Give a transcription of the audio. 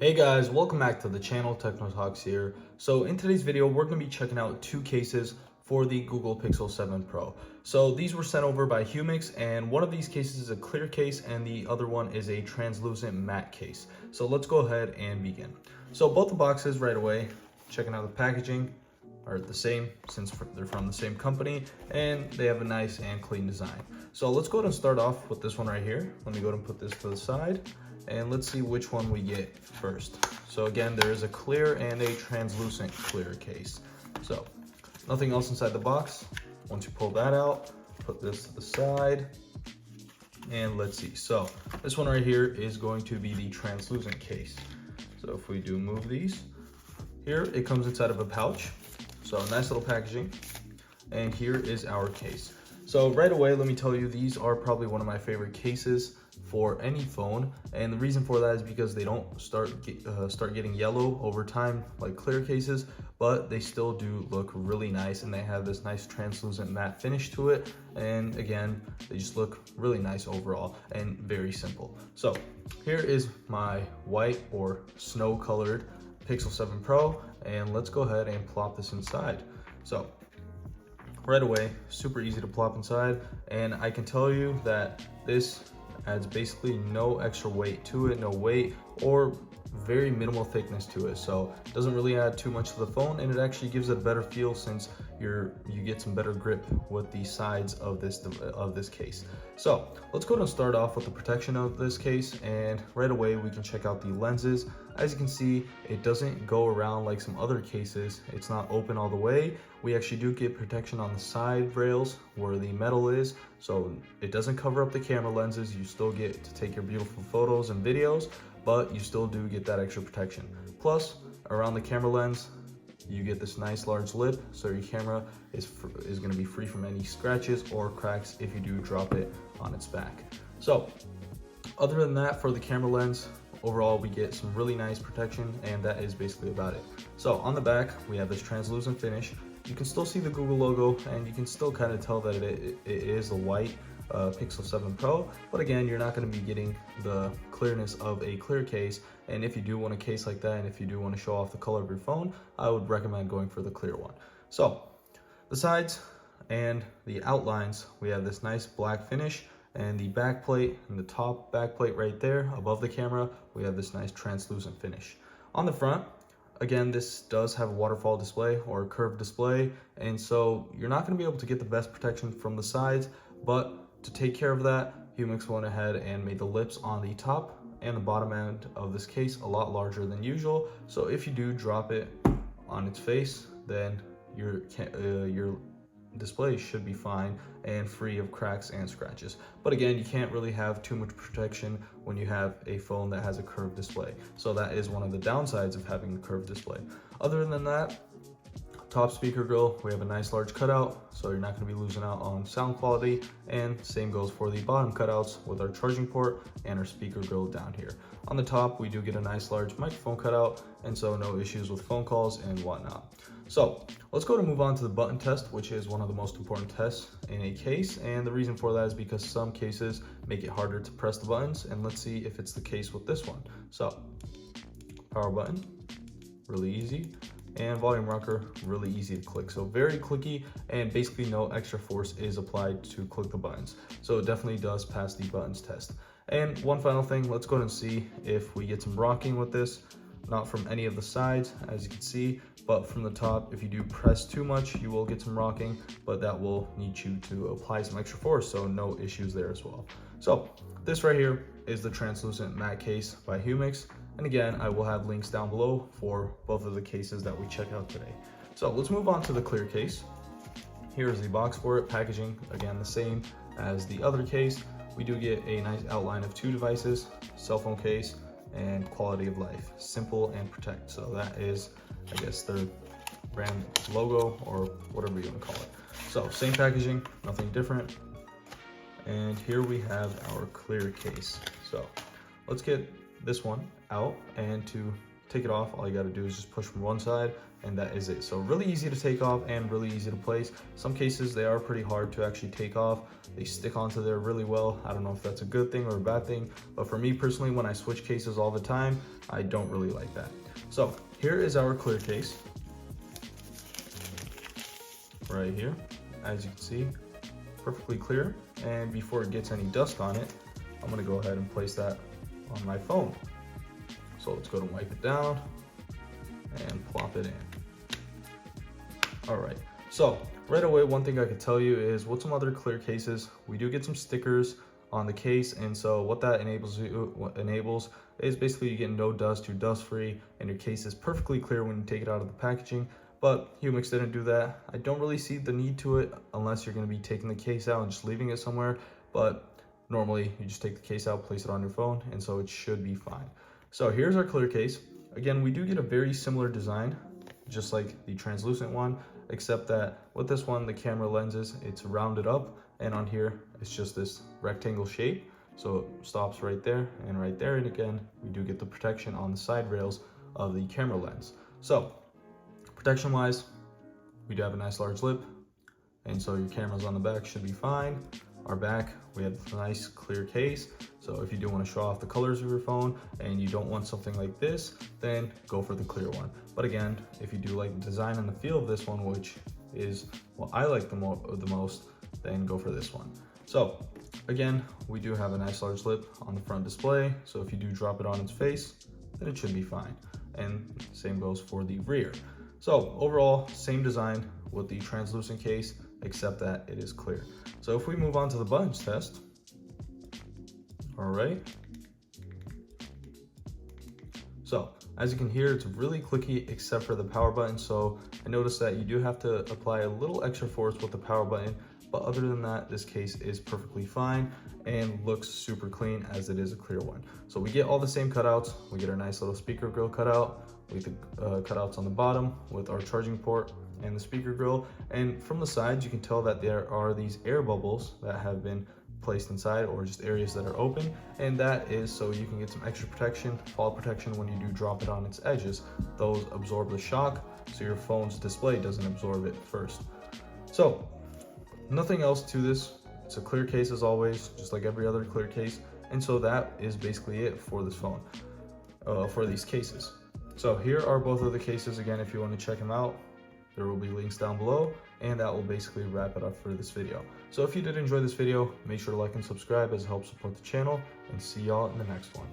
Hey guys, welcome back to the channel. Talks here. So in today's video, we're going to be checking out two cases for the Google Pixel 7 Pro. So these were sent over by Humixx, and one of these cases is a clear case and the other one is a translucent matte case. So let's go ahead and begin. So both the boxes right away, checking out the packaging, are the same since they're from the same company and they have a nice and clean design. So let's go ahead and start off with this one right here. Let me go ahead and put this to the side and let's see which one we get first. So again, there is a clear and a translucent clear case. So nothing else inside the box. Once you pull that out, put this to the side and let's see. So this one right here is going to be the translucent case. So if we do move these, here it comes inside of a pouch. So nice little packaging, and here is our case. So right away, let me tell you, these are probably one of my favorite cases for any phone, and the reason for that is because they don't start getting yellow over time like clear cases, but they still do look really nice, and they have this nice translucent matte finish to it, and again, they just look really nice overall and very simple. So here is my white or snow colored Pixel 7 Pro, and let's go ahead and plop this inside. So right away, super easy to plop inside, and I can tell you that this adds basically no extra weight to it, no weight or very minimal thickness to it, so it doesn't really add too much to the phone, and it actually gives it a better feel since you get some better grip with the sides of this case. So let's go ahead and start off with the protection of this case, and right away we can check out the lenses. As you can see, it doesn't go around like some other cases. It's not open all the way. We actually do get protection on the side rails where the metal is, so it doesn't cover up the camera lenses. You still get to take your beautiful photos and videos, but you still do get that extra protection. Plus, around the camera lens, you get this nice large lip, so your camera is going to be free from any scratches or cracks if you do drop it on its back. So other than that, for the camera lens, overall we get some really nice protection, and that is basically about it. So on the back, we have this translucent finish. You can still see the Google logo, and you can still kind of tell that it is a white Pixel 7 Pro, but again, you're not going to be getting the clearness of a clear case, and if you do want a case like that, and if you do want to show off the color of your phone, I would recommend going for the clear one. So the sides and the outlines, we have this nice black finish, and the back plate and the top back plate right there above the camera, we have this nice translucent finish. On the front, again, this does have a waterfall display or a curved display, and so you're not going to be able to get the best protection from the sides, but to take care of that, Humixx went ahead and made the lips on the top and the bottom end of this case a lot larger than usual. So if you do drop it on its face, then your display should be fine and free of cracks and scratches. But again, you can't really have too much protection when you have a phone that has a curved display. So that is one of the downsides of having a curved display. Other than that, top speaker grill, we have a nice large cutout, so you're not going to be losing out on sound quality, and same goes for the bottom cutouts with our charging port and our speaker grill down here. On the top, we do get a nice large microphone cutout, and so no issues with phone calls and whatnot. So let's go to move on to the button test, which is one of the most important tests in a case, and the reason for that is because some cases make it harder to press the buttons, and let's see if it's the case with this one. So power button, really easy, and volume rocker, really easy to click. So very clicky, and basically no extra force is applied to click the buttons. So it definitely does pass the buttons test. And one final thing, let's go ahead and see if we get some rocking with this. Not from any of the sides, as you can see, but from the top. If you do press too much, you will get some rocking, but that will need you to apply some extra force, so no issues there as well. So this right here is the translucent matte case by Humixx. And again, I will have links down below for both of the cases that we check out today. So let's move on to the clear case. Here is the box for it. Packaging, again, the same as the other case. We do get a nice outline of two devices, cell phone case, and quality of life, simple and protect. So that is, I guess, their brand logo or whatever you want to call it. So same packaging, nothing different. And here we have our clear case. So let's get this one out, and to take it off, all you got to do is just push from one side, and that is it. So really easy to take off and really easy to place. Some cases they are pretty hard to actually take off. They stick onto there really well. I don't know if that's a good thing or a bad thing, but for me personally, when I switch cases all the time, I don't really like that. So here is our clear case right here. As you can see, perfectly clear. And before it gets any dust on it, I'm gonna go ahead and place that on my phone. So let's go to wipe it down and plop it in. All right, so right away, one thing I could tell you is with some other clear cases, we do get some stickers on the case, and so what that enables is basically you get no dust, you're dust free, and your case is perfectly clear when you take it out of the packaging. But Humixx didn't do that. I don't really see the need to it unless you're going to be taking the case out and just leaving it somewhere, but normally you just take the case out, place it on your phone, and so it should be fine. So here's our clear case. Again, we do get a very similar design, just like the translucent one, except that with this one, the camera lenses, it's rounded up, and on here, it's just this rectangle shape. So it stops right there and right there. And again, we do get the protection on the side rails of the camera lens. So protection wise, we do have a nice large lip, and so your cameras on the back should be fine. Our back, we have a nice clear case. So if you do want to show off the colors of your phone and you don't want something like this, then go for the clear one. But again, if you do like the design and the feel of this one, which is what I like the most, then go for this one. So again, we do have a nice large lip on the front display. So if you do drop it on its face, then it should be fine. And same goes for the rear. So overall, same design with the translucent case, except that it is clear. So if we move on to the buttons test, all right. So as you can hear, it's really clicky except for the power button. So I noticed that you do have to apply a little extra force with the power button, but other than that, this case is perfectly fine and looks super clean as it is a clear one. So we get all the same cutouts. We get our nice little speaker grill cutout. We get the cutouts on the bottom with our charging port and the speaker grill. And from the sides, you can tell that there are these air bubbles that have been placed inside, or just areas that are open, and that is so you can get some extra protection, fall protection when you do drop it on its edges. Those absorb the shock, so your phone's display doesn't absorb it first. So nothing else to this. It's a clear case as always, just like every other clear case. And so that is basically it for this phone, for these cases. So here are both of the cases. Again, if you want to check them out, there will be links down below, and that will basically wrap it up for this video. So if you did enjoy this video, make sure to like and subscribe as it helps support the channel, and see y'all in the next one.